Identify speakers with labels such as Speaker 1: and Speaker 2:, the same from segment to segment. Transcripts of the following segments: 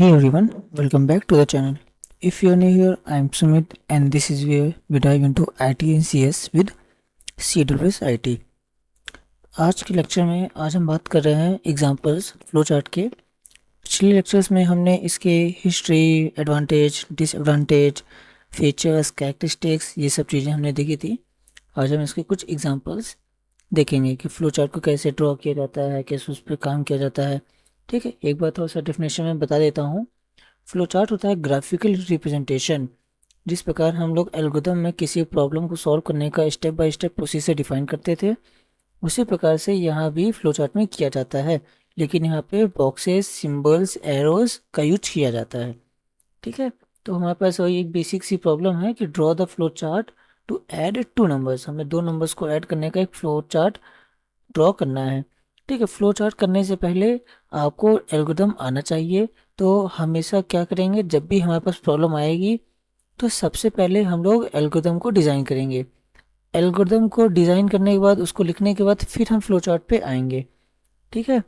Speaker 1: Hey everyone, welcome back to the channel. If you're new here, I'm Sumit and this is where we dive into IT and CS with CWS IT. आज के lecture में आज हम बात कर रहे हैं एग्जांपल्स फ्लो चार्ट के। पिछले लेक्चर्स में हमने इसके history, advantage, disadvantage, features, characteristics ये सब चीज़ें हमने देखी थी। आज हम इसके कुछ एग्जांपल्स देखेंगे कि फ्लो चार्ट को कैसे ड्रॉ किया जाता है, कैसे उस पर काम किया जाता है। ठीक है, एक बार थोड़ा सा डेफिनेशन में बता देता हूँ। फ्लो चार्ट होता है ग्राफिकल रिप्रेजेंटेशन। जिस प्रकार हम लोग एल्गोरिथम में किसी प्रॉब्लम को सॉल्व करने का step by step procedure define करते थे, उसी प्रकार से यहाँ भी फ्लो चार्ट में किया जाता है, लेकिन यहाँ पे बॉक्सेस, सिंबल्स, एरोज का यूज किया जाता है। ठीक है, तो हमारे पास वही एक बेसिक सी प्रॉब्लम है कि draw the flow chart to add two numbers. हमें दो नंबर्स को ऐड करने का एक फ्लो चार्ट ड्रॉ करना है। ठीक है, फ्लो चार्ट करने से पहले आपको एल्गोरिथम आना चाहिए। तो हमेशा क्या करेंगे, जब भी हमारे पास प्रॉब्लम आएगी तो सबसे पहले हम लोग एल्गोरिथम को डिज़ाइन करेंगे। एल्गोरिथम को डिज़ाइन करने के बाद उसको लिखने के बाद फिर हम फ्लो चार्ट पे आएंगे। ठीक है,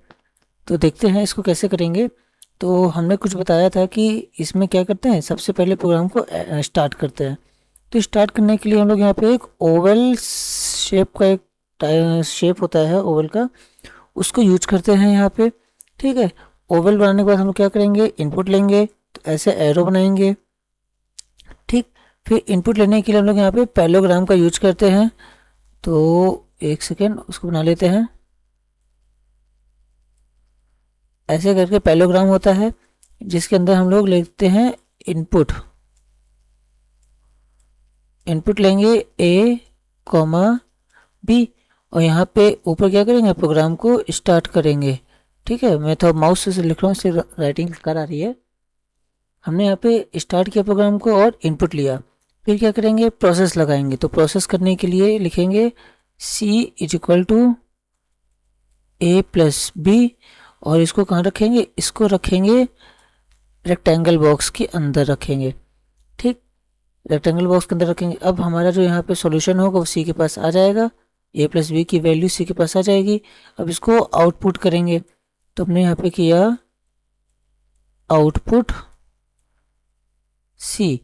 Speaker 1: तो देखते हैं इसको कैसे करेंगे। तो हमने कुछ बताया था कि इसमें क्या करते हैं, सबसे पहले प्रोग्राम को स्टार्ट करते हैं। तो स्टार्ट करने के लिए हम लोग यहाँ पे एक ओवल शेप का एक शेप होता है ओवल का, उसको यूज करते हैं यहाँ पे। ठीक है, ओवल बनाने के बाद हम लोग क्या करेंगे, इनपुट लेंगे, तो ऐसे एरो बनाएंगे। ठीक, फिर इनपुट लेने के लिए हम लोग यहाँ पे पैलोग्राम का यूज करते हैं। तो एक सेकेंड उसको बना लेते हैं। ऐसे करके पैलोग्राम होता है जिसके अंदर हम लोग लेते हैं इनपुट। इनपुट लेंगे ए कॉमा बी, और यहाँ पे ऊपर क्या करेंगे, प्रोग्राम को स्टार्ट करेंगे। ठीक है, मैं तो माउस से लिख रहा हूँ इसलिए राइटिंग कर आ रही है। हमने यहाँ पे स्टार्ट किया प्रोग्राम को और इनपुट लिया। फिर क्या करेंगे, प्रोसेस लगाएंगे। तो प्रोसेस करने के लिए लिखेंगे C is equal to A plus B, और इसको कहाँ रखेंगे, इसको रखेंगे रेक्टेंगल बॉक्स के अंदर रखेंगे। ठीक, रेक्टेंगल बॉक्स के अंदर रखेंगे। अब हमारा जो यहाँ पे सॉल्यूशन होगा वो सी के पास आ जाएगा, ए प्लस बी की वैल्यू सी के पास आ जाएगी। अब इसको आउटपुट करेंगे। तो हमने यहाँ पे किया आउटपुट सी।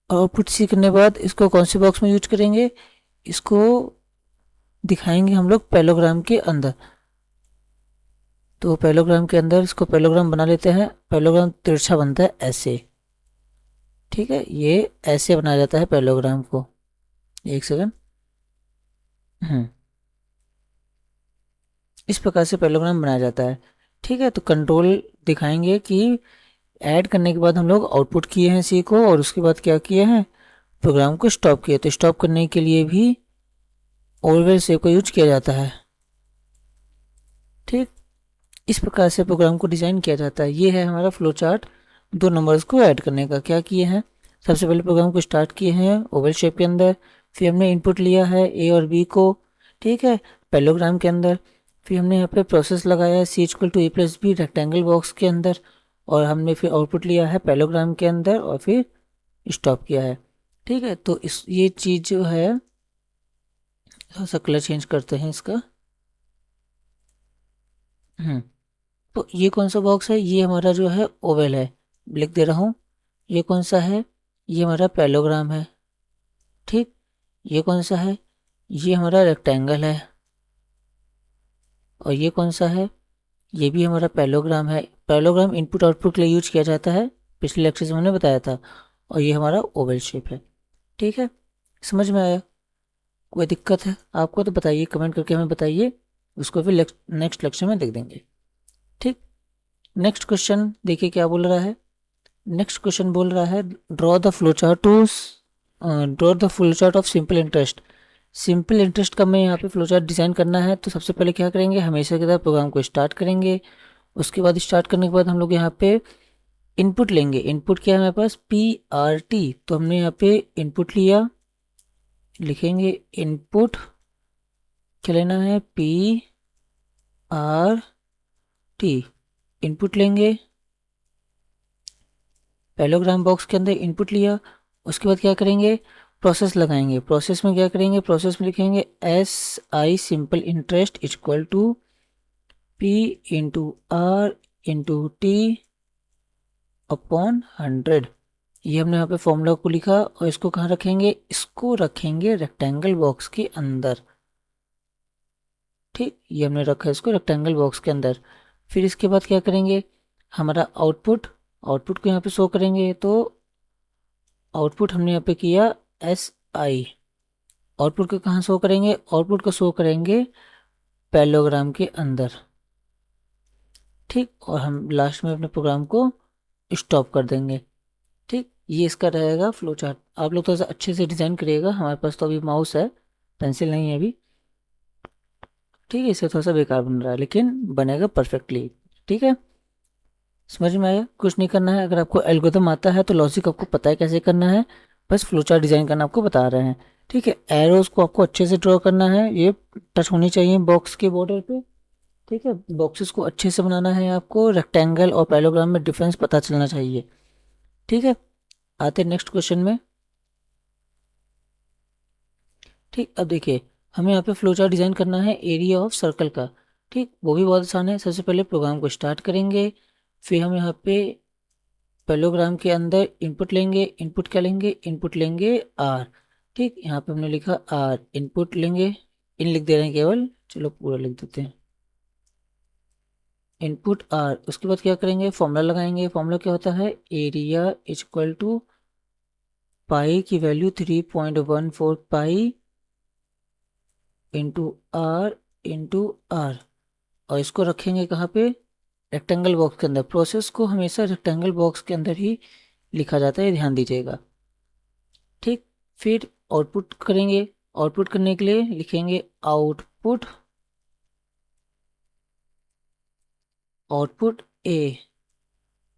Speaker 1: आउटपुट सी करने के बाद इसको कौन से बॉक्स में यूज करेंगे, इसको दिखाएंगे हम लोग पैलोग्राम के अंदर। तो पैलोग्राम के अंदर इसको पैलोग्राम बना लेते हैं। पैलोग्राम तिरछा बनता है ऐसे। ठीक है, ये ऐसे बनाया जाता है पैलोग्राम को। एक सेकंड, इस प्रकार से पैलोग्राम बनाया जाता है। ठीक है, तो कंट्रोल दिखाएंगे कि ऐड करने के बाद हम लोग आउटपुट किए हैं सी को, और उसके बाद क्या किए हैं, प्रोग्राम को स्टॉप किया। तो स्टॉप करने के लिए भी ओवरवेल शेप का यूज किया जाता है। ठीक, इस प्रकार से प्रोग्राम को डिज़ाइन किया जाता है। ये है हमारा फ्लो चार्ट दो नंबर्स को ऐड करने का। क्या किए हैं, सबसे पहले प्रोग्राम को स्टार्ट किए हैं ओवल शेप के अंदर, फिर हमने इनपुट लिया है ए और बी को। ठीक है, पैलोग्राम के अंदर। फिर हमने यहाँ पे प्रोसेस लगाया C equal to A plus B rectangle box के अंदर, और हमने फिर आउटपुट लिया है पैलोग्राम के अंदर और फिर स्टॉप किया है। ठीक है, तो इस ये चीज़ जो है, थोड़ा सा कलर चेंज करते हैं इसका। तो ये कौन सा बॉक्स है, ये हमारा जो है ओवल है, लिख दे रहा हूँ। ये कौन सा है, ये हमारा पैलोग्राम है। ठीक, ये कौन सा है, ये हमारा रेक्टेंगल है। और ये कौन सा है, ये भी हमारा पैलोग्राम है। पैलोग्राम इनपुट आउटपुट के लिए यूज किया जाता है, पिछले लेक्चर में हमने बताया था। और ये हमारा ओवल शेप है। ठीक है, समझ में आया, कोई दिक्कत है आपको तो बताइए, कमेंट करके हमें बताइए, उसको फिर नेक्स्ट लेक्चर में देख देंगे। ठीक, नेक्स्ट क्वेश्चन देखिए क्या बोल रहा है। नेक्स्ट क्वेश्चन बोल रहा है draw the flow chart of simple interest. Simple interest का मैं यहाँ पे फ्लो चार्ट डिज़ाइन करना है। तो सबसे पहले क्या करेंगे, हमेशा की तरह प्रोग्राम को स्टार्ट करेंगे। उसके बाद स्टार्ट करने के बाद हम लोग यहाँ पे इनपुट लेंगे। इनपुट क्या है हमारे पास, PRT। तो हमने यहाँ पे इनपुट लिया, लिखेंगे इनपुट क्या लेना है, PRT। इनपुट लेंगे, पैलोग्राम बॉक्स के अंदर इनपुट लिया। उसके बाद क्या करेंगे, प्रोसेस लगाएंगे। प्रोसेस में क्या करेंगे, प्रोसेस में लिखेंगे SI simple interest equal to P into R into T upon 100। ये हमने यहाँ पे फॉर्मूला को लिखा और इसको कहाँ रखेंगे, इसको रखेंगे रेक्टेंगल बॉक्स के अंदर। ठीक, ये हमने रखा है इसको रेक्टेंगल बॉक्स के अंदर। फिर इसके बाद क्या करेंगे, हमारा आउटपुट को यहाँ पे शो करेंगे। तो आउटपुट हमने यहाँ पे किया SI। आउटपुट को कहाँ शो करेंगे, आउटपुट को शो करेंगे पैरेललोग्राम के अंदर। ठीक, और हम लास्ट में अपने प्रोग्राम को स्टॉप कर देंगे। ठीक, ये इसका रहेगा फ्लो चार्ट। आप लोग थोड़ा सा अच्छे से डिज़ाइन करिएगा, हमारे पास तो अभी माउस है, पेंसिल नहीं है अभी। ठीक है, इससे थोड़ा सा बेकार बन रहा है लेकिन बनेगा परफेक्टली। ठीक है, समझ में आया। कुछ नहीं करना है, अगर आपको एल्गोरिथम आता है तो लॉजिक आपको पता है कैसे करना है, बस फ्लो चार्ट डिज़ाइन करना आपको बता रहे हैं। ठीक है, एरोज को आपको अच्छे से ड्रॉ करना है, ये टच होनी चाहिए बॉक्स के बॉर्डर पे। ठीक है, बॉक्सेस को अच्छे से बनाना है आपको, रेक्टेंगल और पैरेललोग्राम में डिफरेंस पता चलना चाहिए। ठीक है, आते नेक्स्ट क्वेश्चन में। ठीक, अब देखिए हमें यहाँ पे फ्लो चार्ट डिज़ाइन करना है एरिया ऑफ सर्कल का। ठीक, वो भी बहुत आसान है। सबसे पहले प्रोग्राम को स्टार्ट करेंगे, फिर हम यहाँ पे पैरेललोग्राम के अंदर इनपुट लेंगे। इनपुट क्या लेंगे, इनपुट लेंगे R। ठीक, यहाँ पे हमने लिखा R। इनपुट लेंगे, इन लिख दे रहे हैं केवल, चलो पूरा लिख देते हैं, इनपुट R। उसके बाद क्या करेंगे, फॉर्मूला लगाएंगे। फॉर्मूला क्या होता है, एरिया इक्वल टू पाई की वैल्यू 3.14 पाई इंटू R। और इसको रखेंगे कहाँ पे, रेक्टेंगल बॉक्स के अंदर। प्रोसेस को हमेशा रेक्टेंगल बॉक्स के अंदर ही लिखा जाता है, ध्यान दीजिएगा। ठीक, फिर आउटपुट करेंगे। आउटपुट करने के लिए लिखेंगे आउटपुट A।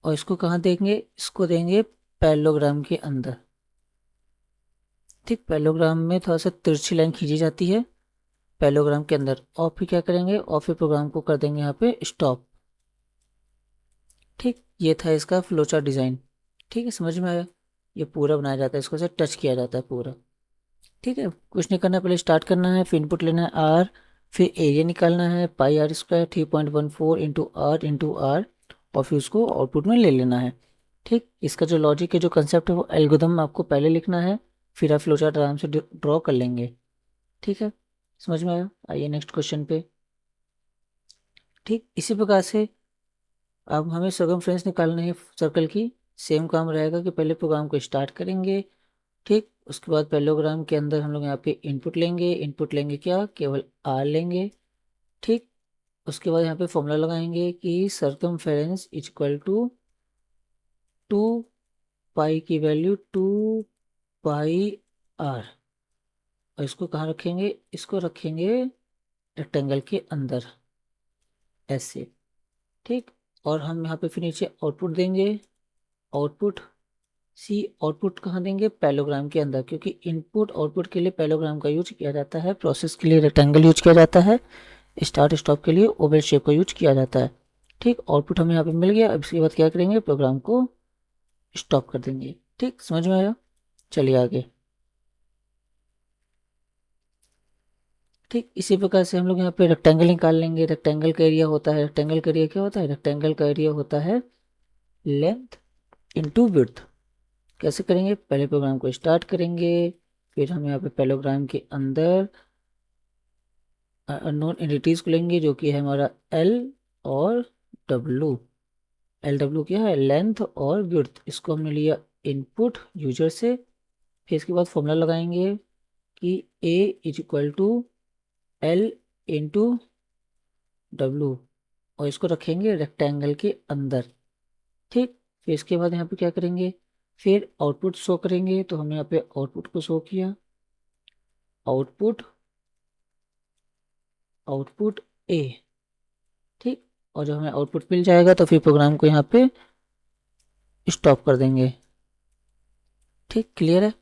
Speaker 1: और इसको कहाँ देंगे, इसको देंगे पैरेललोग्राम के अंदर। ठीक, पैरेललोग्राम में थोड़ा सा तिरछी लाइन खींची जाती है पैरेललोग्राम के अंदर। और फिर क्या करेंगे, और फिर प्रोग्राम को कर देंगे यहाँ पे स्टॉप। ठीक, ये था इसका फ्लो चार्ट डिज़ाइन। ठीक है, समझ में आया। ये पूरा बनाया जाता है, इसको से टच किया जाता है पूरा। ठीक है, कुछ नहीं करना, पहले स्टार्ट करना है, फिर इनपुट लेना है R, फिर एरिया निकालना है पाई R² 3.14 इंटू R और फिर उसको आउटपुट में ले लेना है। ठीक, इसका जो लॉजिक है, जो कंसेप्ट है, वो एल्गोरिथम आपको पहले लिखना है, फिर आप फ्लो चार्ट आराम से ड्रॉ कर लेंगे। ठीक है, समझ में आया। आइए नेक्स्ट क्वेश्चन पे। ठीक, इसी प्रकार से अब हमें सर्कमफ्रेंस निकालनी है सर्कल की। सेम काम रहेगा कि पहले प्रोग्राम को स्टार्ट करेंगे। ठीक, उसके बाद पैरेललोग्राम के अंदर हम लोग यहाँ पे इनपुट लेंगे। इनपुट लेंगे क्या, केवल R लेंगे। ठीक, उसके बाद यहाँ पे फॉर्मूला लगाएंगे कि सर्कमफेरेंस इक्वल टू 2 पाई की वैल्यू 2 पाई R। और इसको कहाँ रखेंगे, इसको रखेंगे रेक्टेंगल के अंदर ऐसे। ठीक, और हम यहाँ पे फिर नीचे आउटपुट देंगे। आउटपुट आउटपुट कहाँ देंगे, पैरेललोग्राम के अंदर, क्योंकि इनपुट आउटपुट के लिए पैरेललोग्राम का यूज किया जाता है, प्रोसेस के लिए रेक्टेंगल यूज किया जाता है, स्टार्ट स्टॉप के लिए ओवल शेप का यूज किया जाता है। ठीक, आउटपुट हमें यहाँ पे मिल गया। अब इसके बाद क्या करेंगे, प्रोग्राम को स्टॉप कर देंगे। ठीक, समझ में आया। चलिए आगे। ठीक, इसी प्रकार से हम लोग यहाँ पे रेक्टेंगल निकाल लेंगे। रेक्टेंगल का एरिया होता है, रेक्टेंगल का एरिया क्या होता है, रेक्टेंगल का एरिया होता है लेंथ इंटू विड्थ। कैसे करेंगे, पहले प्रोग्राम को स्टार्ट करेंगे, फिर हम यहाँ पे पैरेललोग्राम के अंदर अननोन एंटिटीज को लेंगे, जो कि है हमारा L और W। LW क्या है, लेंथ और विड्थ। इसको हमने लिया इनपुट यूजर से। फिर इसके बाद फॉर्मूला लगाएंगे कि A is equal to L into W, और इसको रखेंगे रेक्टेंगल के अंदर। ठीक, फिर इसके बाद यहाँ पे क्या करेंगे, फिर आउटपुट शो करेंगे। तो हमने यहाँ पे आउटपुट को शो किया, आउटपुट A। ठीक, और जब हमें आउटपुट मिल जाएगा तो फिर प्रोग्राम को यहाँ पे स्टॉप कर देंगे। ठीक, क्लियर है,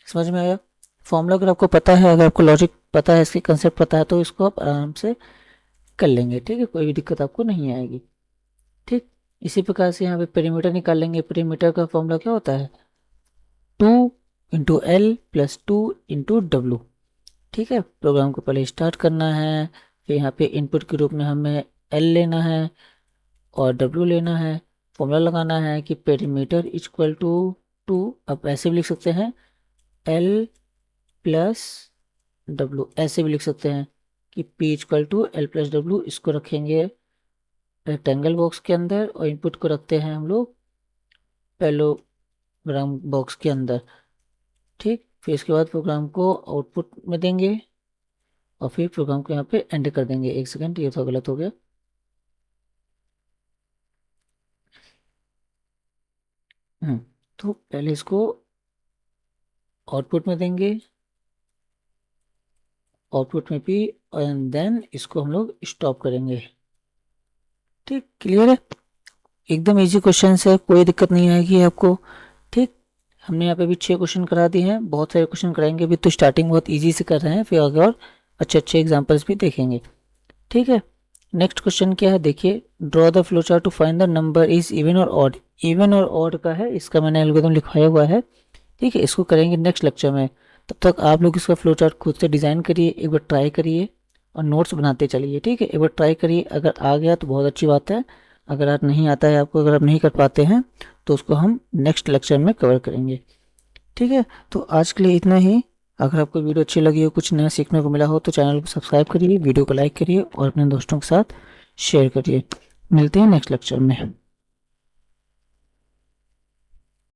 Speaker 1: समझ में आया। फॉर्मूला अगर आपको पता है, अगर आपको लॉजिक पता है, इसकी कंसेप्ट पता है, तो इसको आप आराम से कर लेंगे। ठीक है, कोई भी दिक्कत आपको नहीं आएगी। ठीक, इसी प्रकार से यहाँ पे पेरीमीटर निकाल लेंगे। पेरीमीटर का फॉर्मूला क्या होता है, 2 into L plus 2 into W। ठीक है, प्रोग्राम को पहले स्टार्ट करना है, फिर यहाँ पे इनपुट के रूप में हमें L लेना है और W लेना है। फॉर्मूला लगाना है कि पेरीमीटर इक्वल टू 2, आप ऐसे भी लिख सकते हैं L प्लस W, ऐसे भी लिख सकते हैं कि P equal to L plus W। इसको रखेंगे रेक्टेंगल बॉक्स के अंदर और इनपुट को रखते हैं हम लोग पैरेललोग्राम बॉक्स के अंदर। ठीक, फिर इसके बाद प्रोग्राम को आउटपुट में देंगे और फिर प्रोग्राम को यहाँ पे एंड कर देंगे। एक सेकंड, ये तो गलत हो गया। तो पहले इसको आउटपुट में देंगे, आउटपुट में भी, एंड देन इसको हम लोग स्टॉप करेंगे। ठीक, क्लियर है? एकदम इजी क्वेश्चन है, कोई दिक्कत नहीं आएगी आपको। ठीक, हमने यहाँ पे भी 6 क्वेश्चन करा दिए हैं, बहुत सारे क्वेश्चन कराएंगे। अभी तो स्टार्टिंग बहुत इजी से कर रहे हैं, फिर आगे और अच्छे अच्छे एग्जाम्पल्स भी देखेंगे। ठीक है, नेक्स्ट क्वेश्चन क्या है देखिए, draw the flow chart to find the number is even और ऑड। इवन और ऑड का है, इसका मैंने एल्गोरिथम लिखवाया हुआ है। ठीक है, इसको करेंगे नेक्स्ट लेक्चर में। तब तक आप लोग इसका फ्लो चार्ट खुद से डिज़ाइन करिए, एक बार ट्राई करिए और नोट्स बनाते चलिए। ठीक है, एक बार ट्राई करिए, अगर आ गया तो बहुत अच्छी बात है, अगर आज नहीं आता है आपको, अगर आप नहीं कर पाते हैं तो उसको हम नेक्स्ट लेक्चर में कवर करेंगे। ठीक है, तो आज के लिए इतना ही। अगर आपको वीडियो अच्छी लगी हो, कुछ नया सीखने को मिला हो, तो चैनल को सब्सक्राइब करिए, वीडियो को लाइक करिए और अपने दोस्तों के साथ शेयर करिए। मिलते हैं नेक्स्ट लेक्चर में।